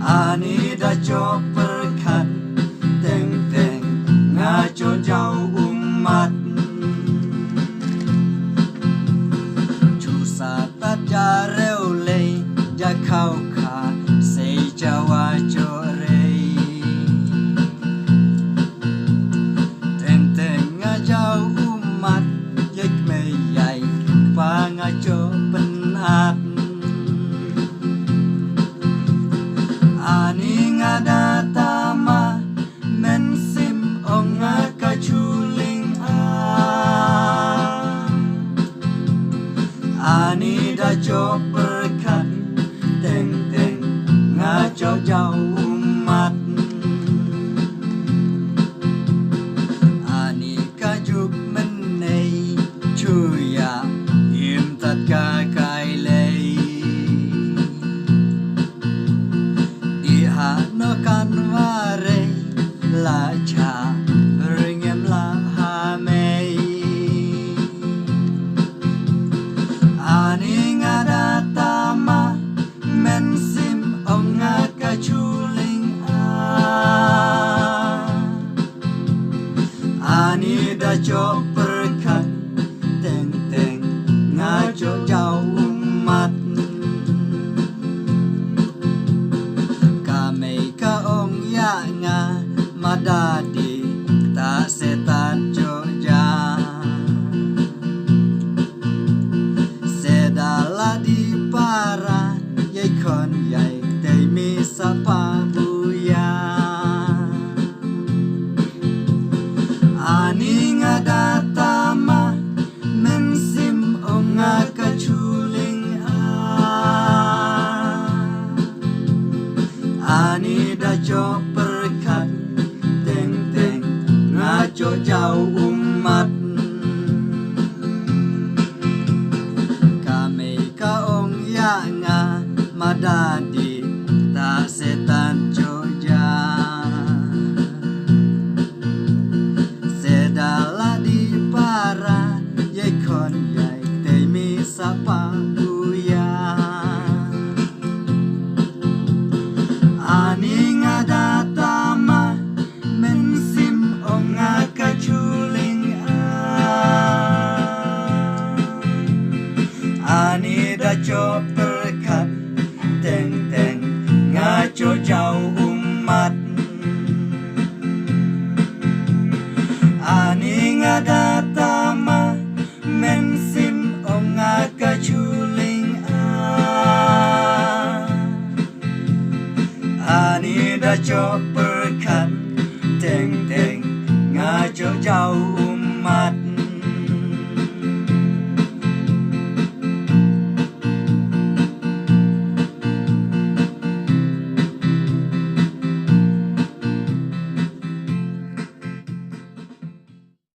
Ani dah cok perkat teng-teng ngaco jauh umat Chusa tak jareu lei jakau ka sei jawa jorei Teng-teng ngajau umat yek meyai pangaco penat Ani ngada tama mensim onga kaculing Ani dah cok perkat teng-teng ngaco jauh umat Ani kajuk menei cuya im tat kakai lei no kan vare la cha ringem la hamei Ani ngada tama mensim onga kaculing Ani dah cok perkat teng-teng ngaco jauh umat nga madadi ta setan joja sedala di para yai kon yai tei mi sapa buya Ani ngada tama mensim onga kaculing Ani dah cok perkat teng-teng ngaco jauh umat Kami kaong ya nga madadi ta setan joja Sedala di para yai kon yai tei mi sapa buya Ani ngada tama mensim onga kaculing Ani dah cok perkat teng-teng ngaco jauh umat Ani ngada tama mensim onga kaculing Ani dah cok perkat teng-teng ngaco jauh